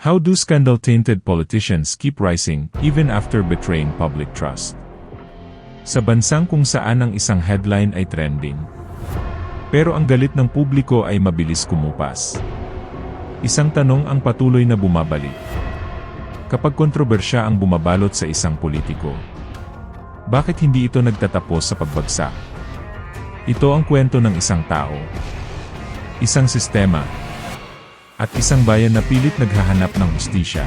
How do scandal-tainted politicians keep rising even after betraying public trust? Sa bansang kung saan ang isang headline ay trending, pero ang galit ng publiko ay mabilis kumupas. Isang tanong ang patuloy na bumabalik. Kapag kontrobersya ang bumabalot sa isang politiko, bakit hindi ito nagtatapos sa pagbagsak? Ito ang kwento ng isang tao, isang sistema, at isang bayan na pilit naghahanap ng hustisya.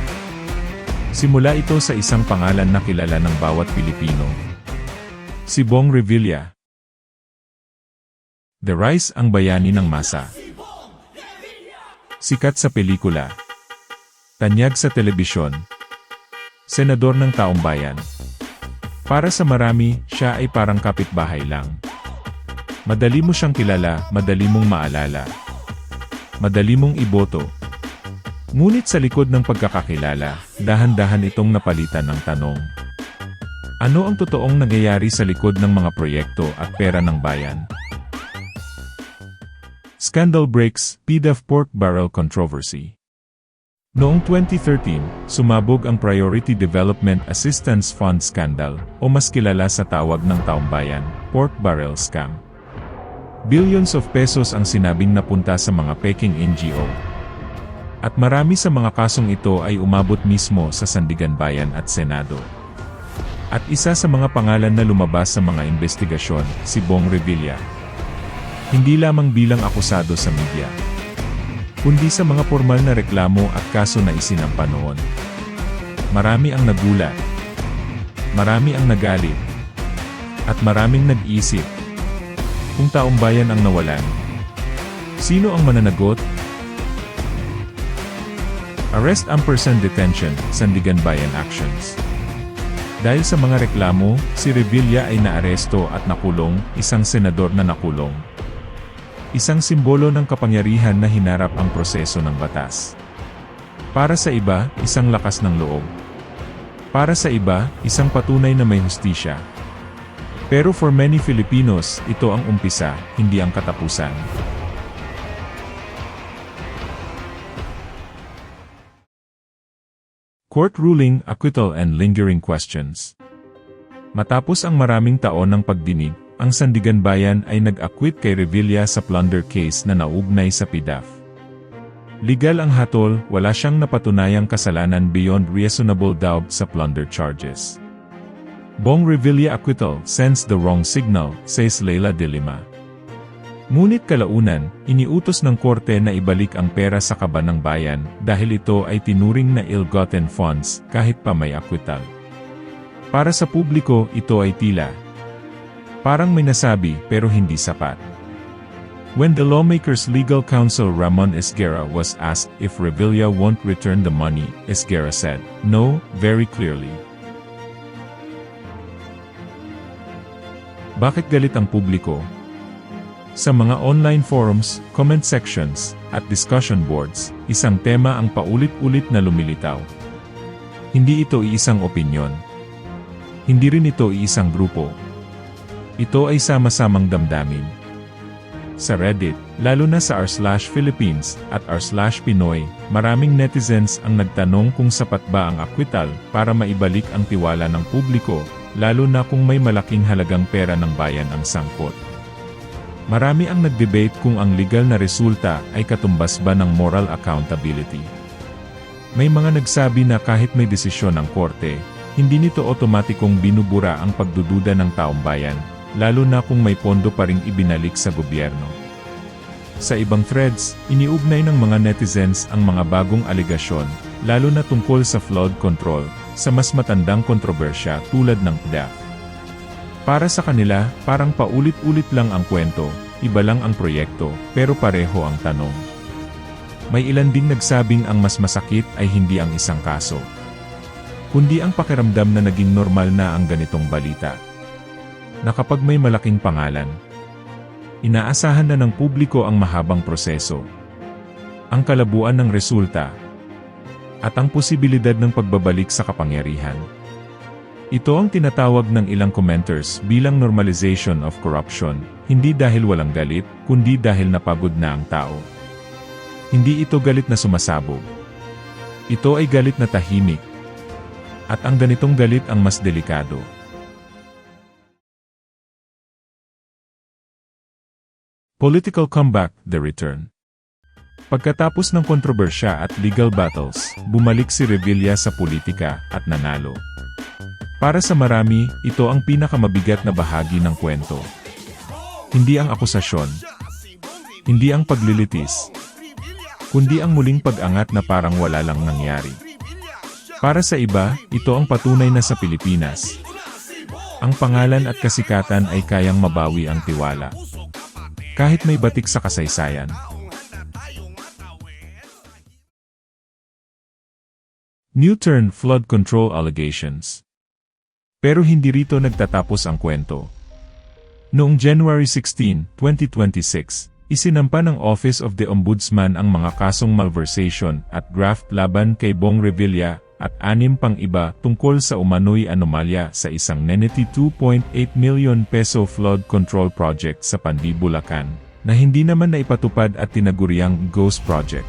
Simula ito sa isang pangalan na kilala ng bawat Pilipino, si Bong Revilla. The Rise, ang bayani ng masa. Sikat sa pelikula, tanyag sa telebisyon, senador ng taong bayan. Para sa marami, siya ay parang kapitbahay lang. Madali mo siyang kilala, madali mong maalala, madali mong iboto. Ngunit sa likod ng pagkakakilala, dahan-dahan itong napalitan ng tanong. Ano ang totoong nangyayari sa likod ng mga proyekto at pera ng bayan? Scandal breaks, PDEF pork barrel controversy. Noong 2013, sumabog ang Priority Development Assistance Fund scandal, o mas kilala sa tawag ng taong bayan, pork barrel scam. Billions of pesos ang sinabing napunta sa mga peking NGO. At marami sa mga kasong ito ay umabot mismo sa Sandigan Bayan at Senado. At isa sa mga pangalan na lumabas sa mga investigasyon, si Bong Revilla. Hindi lamang bilang akusado sa media, kundi sa mga formal na reklamo at kaso na isinampa noon. Marami ang nagulat, marami ang nagalit, at maraming nag-iisip, kung taong bayan ang nawalan, sino ang mananagot? Arrest & detention, Sandigan Bayan actions. Dahil sa mga reklamo, si Revilla ay naaresto at nakulong, isang senador na nakulong. Isang simbolo ng kapangyarihan na hinarap ang proseso ng batas. Para sa iba, isang lakas ng loob. Para sa iba, isang patunay na may hustisya. Pero for many Filipinos, ito ang umpisa, hindi ang katapusan. Court ruling, acquittal and lingering questions. Matapos ang maraming taon ng pagdinig, ang Sandigan Bayan ay nag-acquit kay Revilla sa plunder case na naugnay sa PDEF. Legal ang hatol, wala siyang napatunayang kasalanan beyond reasonable doubt sa plunder charges. Bong Revilla acquittal sends the wrong signal, says Leila de Lima. Ngunit kalaunan, iniutos ng korte na ibalik ang pera sa kaban ng bayan dahil ito ay tinuring na ill-gotten funds kahit pa may acquittal. Para sa publiko, ito ay tila parang may nasabi pero hindi sapat. When the lawmaker's legal counsel Ramon Esguerra was asked if Revilla won't return the money, Esguerra said, "No," very clearly. Bakit galit ang publiko? Sa mga online forums, comment sections, at discussion boards, isang tema ang paulit-ulit na lumilitaw. Hindi ito iisang opinyon. Hindi rin ito iisang grupo. Ito ay sama-samang damdamin. Sa Reddit, lalo na sa r/Philippines at r/Pinoy, maraming netizens ang nagtanong kung sapat ba ang acquittal para maibalik ang tiwala ng publiko, lalo na kung may malaking halagang pera ng bayan ang sangkot. Marami ang nag-debate kung ang legal na resulta ay katumbas ba ng moral accountability. May mga nagsabi na kahit may desisyon ng korte, hindi nito otomatikong binubura ang pagdududa ng taong bayan, lalo na kung may pondo pa ring ibinalik sa gobyerno. Sa ibang threads, iniugnay ng mga netizens ang mga bagong alegasyon, lalo na tungkol sa flood control, sa mas matandang kontrobersya tulad ng PDEF. Para sa kanila, parang paulit-ulit lang ang kwento, iba lang ang proyekto, pero pareho ang tanong. May ilan ding nagsabing ang mas masakit ay hindi ang isang kaso, kundi ang pakiramdam na naging normal na ang ganitong balita. Na kapag may malaking pangalan, inaasahan na ng publiko ang mahabang proseso, ang kalabuan ng resulta, at ang posibilidad ng pagbabalik sa kapangyarihan. Ito ang tinatawag ng ilang commenters bilang normalization of corruption, hindi dahil walang galit, kundi dahil napagod na ang tao. Hindi ito galit na sumasabog. Ito ay galit na tahimik. At ang ganitong galit ang mas delikado. Political comeback, the return. Pagkatapos ng kontrobersya at legal battles, bumalik si Revilla sa politika at nanalo. Para sa marami, ito ang pinakamabigat na bahagi ng kwento. Hindi ang akusasyon, hindi ang paglilitis, kundi ang muling pag-angat na parang wala lang nangyari. Para sa iba, ito ang patunay na sa Pilipinas, ang pangalan at kasikatan ay kayang mabawi ang tiwala. Kahit may batik sa kasaysayan. New turn flood control allegations. Pero hindi rito nagtatapos ang kwento. Noong January 16, 2026, isinampa ng Office of the Ombudsman ang mga kasong malversation at graft laban kay Bong Revilla at 6 pang iba tungkol sa umano'y anomalya sa isang neneti 2.8 million peso flood control project sa Pandi, Bulacan, na hindi naman naipatupad at tinaguriang ghost project.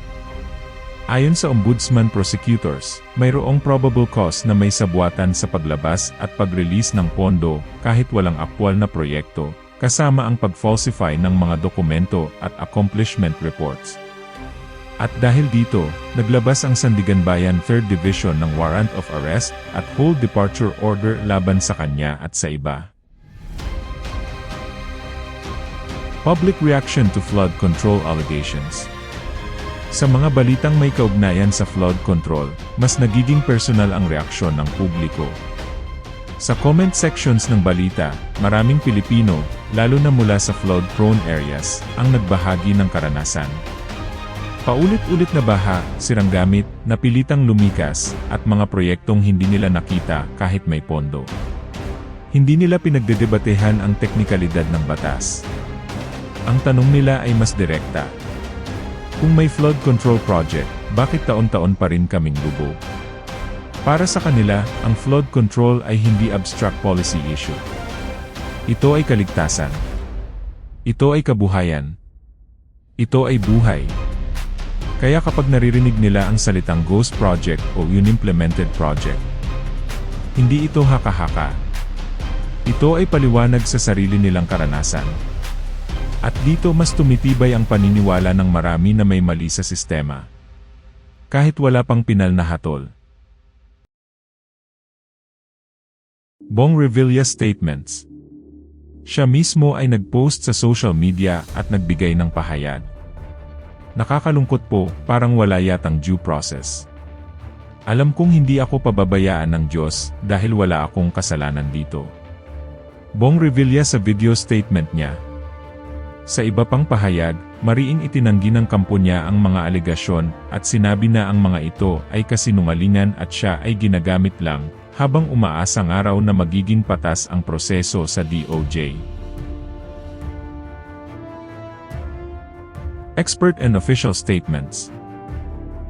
Ayon sa Ombudsman prosecutors, mayroong probable cause na may sabwatan sa paglabas at pag-release ng pondo kahit walang aktwal na proyekto, kasama ang pag-falsify ng mga dokumento at accomplishment reports. At dahil dito, naglabas ang Sandiganbayan 3rd Division ng warrant of arrest at hold departure order laban sa kanya at sa iba. Public reaction to flood control allegations. Sa mga balitang may kaugnayan sa flood control, mas nagiging personal ang reaksyon ng publiko. Sa comment sections ng balita, maraming Pilipino, lalo na mula sa flood-prone areas, ang nagbahagi ng karanasan. Paulit-ulit na baha, sirang gamit, napilitang lumikas, at mga proyektong hindi nila nakita kahit may pondo. Hindi nila pinagdedebatehan ang teknikalidad ng batas. Ang tanong nila ay mas direkta. Kung may flood control project, bakit taon-taon pa rin kaming lubog? Para sa kanila, ang flood control ay hindi abstract policy issue. Ito ay kaligtasan. Ito ay kabuhayan. Ito ay buhay. Kaya kapag naririnig nila ang salitang ghost project o unimplemented project, hindi ito haka-haka. Ito ay paliwanag sa sarili nilang karanasan. At dito mas tumitibay ang paniniwala ng marami na may mali sa sistema. Kahit wala pang pinal na hatol. Bong Revilla statements. Siya mismo ay nag-post sa social media at nagbigay ng pahayag. Nakakalungkot po, parang wala yatang due process. Alam kong hindi ako pababayaan ng Diyos dahil wala akong kasalanan dito. Bong Revilla sa video statement niya. Sa iba pang pahayag, mariing itinanggi ng kampo niya ang mga alegasyon at sinabi na ang mga ito ay kasinungalingan at siya ay ginagamit lang, habang umaasang araw na magiging patas ang proseso sa DOJ. Expert and official statements.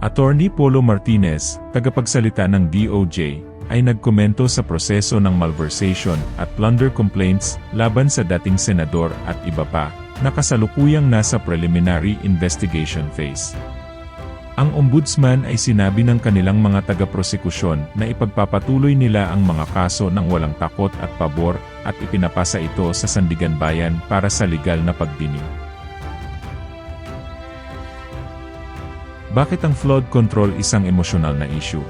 Attorney Polo Martinez, tagapagsalita ng DOJ, ay nagkomento sa proseso ng malversation at plunder complaints laban sa dating senador at iba pa, na kasalukuyang nasa preliminary investigation phase. Ang ombudsman ay sinabi ng kanilang mga taga-prosekusyon na ipagpapatuloy nila ang mga kaso ng walang takot at pabor at ipinapasa ito sa Sandiganbayan para sa legal na pagdinig. Bakit ang flood control isang emosyonal na issue?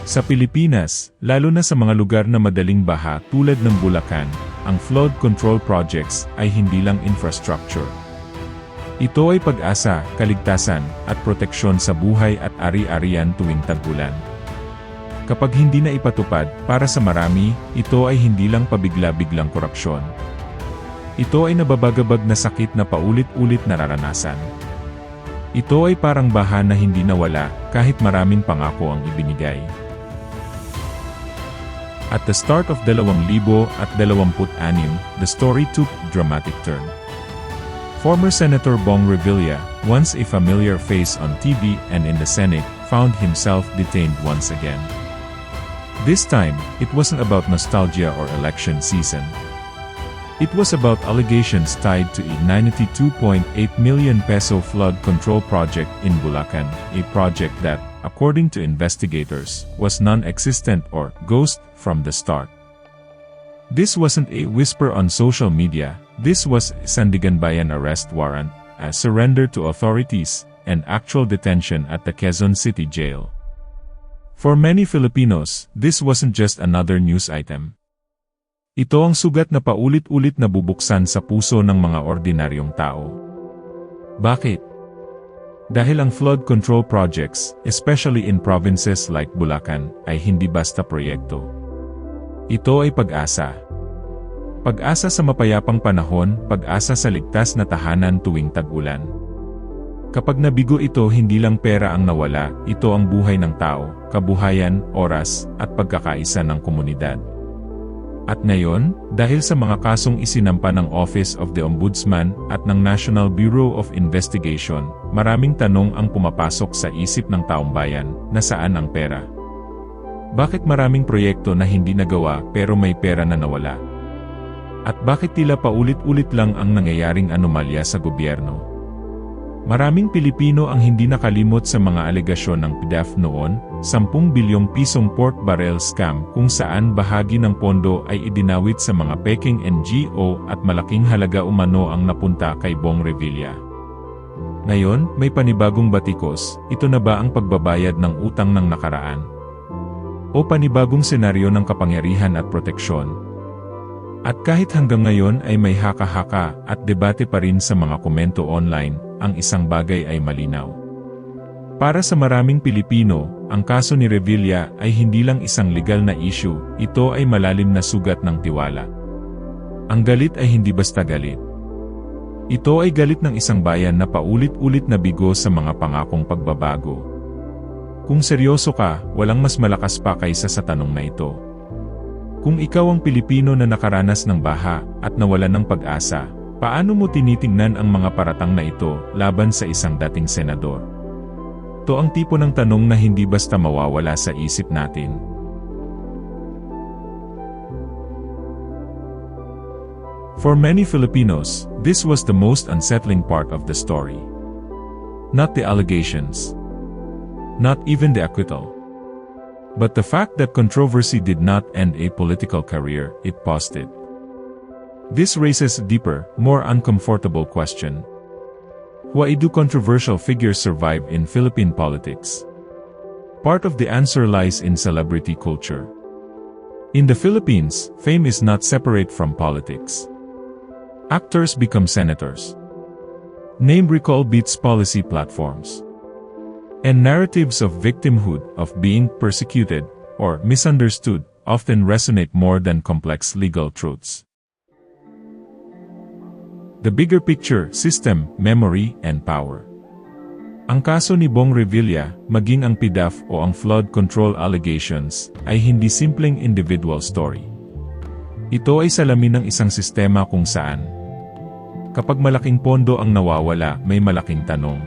Sa Pilipinas, lalo na sa mga lugar na madaling baha tulad ng Bulacan, ang flood control projects ay hindi lang infrastructure. Ito ay pag-asa, kaligtasan, at proteksyon sa buhay at ari-arian tuwing tag-ulan. Kapag hindi na ipatupad, para sa marami, ito ay hindi lang pabigla-biglang korupsyon. Ito ay nababagabag na sakit na paulit-ulit nararanasan. Ito ay parang baha na hindi nawala kahit maraming pangako ang ibinigay. At the start of 2026, the story took a dramatic turn. Former Senator Bong Revilla, once a familiar face on TV and in the Senate, found himself detained once again. This time, it wasn't about nostalgia or election season. It was about allegations tied to a 92.8 million peso flood control project in Bulacan, a project that, according to investigators, was non-existent or ghost from the start. This wasn't a whisper on social media, this was a Sandiganbayan arrest warrant, a surrender to authorities, and actual detention at the Quezon City Jail. For many Filipinos, this wasn't just another news item. Ito ang sugat na paulit-ulit na bubuksan sa puso ng mga ordinaryong tao. Bakit? Dahil ang flood control projects, especially in provinces like Bulacan, ay hindi basta proyekto. Ito ay pag-asa. Pag-asa sa mapayapang panahon, pag-asa sa ligtas na tahanan tuwing tag-ulan. Kapag nabigo ito, hindi lang pera ang nawala, ito ang buhay ng tao, kabuhayan, oras, at pagkakaisa ng komunidad. At ngayon, dahil sa mga kasong isinampa ng Office of the Ombudsman at ng National Bureau of Investigation, maraming tanong ang pumapasok sa isip ng taong bayan, nasaan ang pera? Bakit maraming proyekto na hindi nagawa pero may pera na nawala? At bakit tila paulit-ulit lang ang nangyayaring anomalya sa gobyerno? Maraming Pilipino ang hindi nakalimot sa mga alegasyon ng PDEF noon, 10 bilyong pisong pork barrel scam kung saan bahagi ng pondo ay idinawit sa mga peking NGO at malaking halaga umano ang napunta kay Bong Revilla. Ngayon, may panibagong batikos, ito na ba ang pagbabayad ng utang ng nakaraan? O panibagong senaryo ng kapangyarihan at proteksyon? At kahit hanggang ngayon ay may haka-haka at debate pa rin sa mga komento online, ang isang bagay ay malinaw. Para sa maraming Pilipino, ang kaso ni Revilla ay hindi lang isang legal na issue, ito ay malalim na sugat ng tiwala. Ang galit ay hindi basta galit. Ito ay galit ng isang bayan na paulit-ulit na bigo sa mga pangakong pagbabago. Kung seryoso ka, walang mas malakas pa kaysa sa tanong na ito. Kung ikaw ang Pilipino na nakaranas ng baha at nawalan ng pag-asa, paano mo tinitingnan ang mga paratang na ito laban sa isang dating senador? Ito ang tipo ng tanong na hindi basta mawawala sa isip natin. For many Filipinos, this was the most unsettling part of the story. Not the allegations. Not even the acquittal. But the fact that controversy did not end a political career, it paused it. This raises a deeper, more uncomfortable question. Why do controversial figures survive in Philippine politics? Part of the answer lies in celebrity culture. In the Philippines, fame is not separate from politics. Actors become senators. Name recall beats policy platforms. And narratives of victimhood, of being persecuted, or misunderstood, often resonate more than complex legal truths. The bigger picture, system, memory, and power. Ang kaso ni Bong Revilla, maging ang PDEF o ang flood control allegations, ay hindi simpleng individual story. Ito ay salamin ng isang sistema kung saan, kapag malaking pondo ang nawawala, may malaking tanong.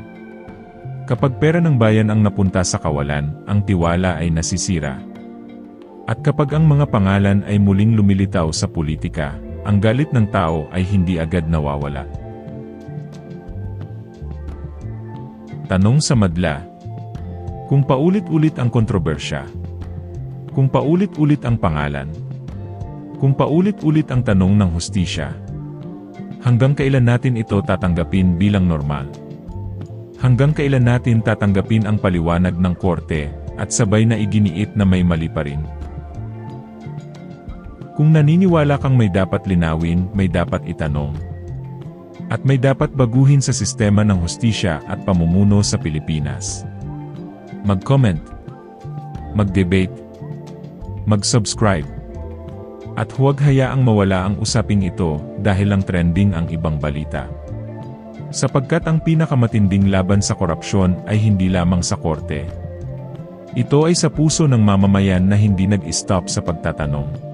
Kapag pera ng bayan ang napunta sa kawalan, ang tiwala ay nasisira. At kapag ang mga pangalan ay muling lumilitaw sa politika, ang galit ng tao ay hindi agad nawawala. Tanong sa madla. Kung paulit-ulit ang kontrobersya, kung paulit-ulit ang pangalan, kung paulit-ulit ang tanong ng hustisya, hanggang kailan natin ito tatanggapin bilang normal? Hanggang kailan natin tatanggapin ang paliwanag ng korte at sabay na iginiit na may mali pa rin? Kung naniniwala kang may dapat linawin, may dapat itanong, at may dapat baguhin sa sistema ng hustisya at pamumuno sa Pilipinas, mag-comment, mag-debate, mag-subscribe, at huwag hayaang mawala ang usaping ito dahil lang trending ang ibang balita. Sapagkat ang pinakamatinding laban sa korupsyon ay hindi lamang sa korte. Ito ay sa puso ng mamamayan na hindi nag-stop sa pagtatanong.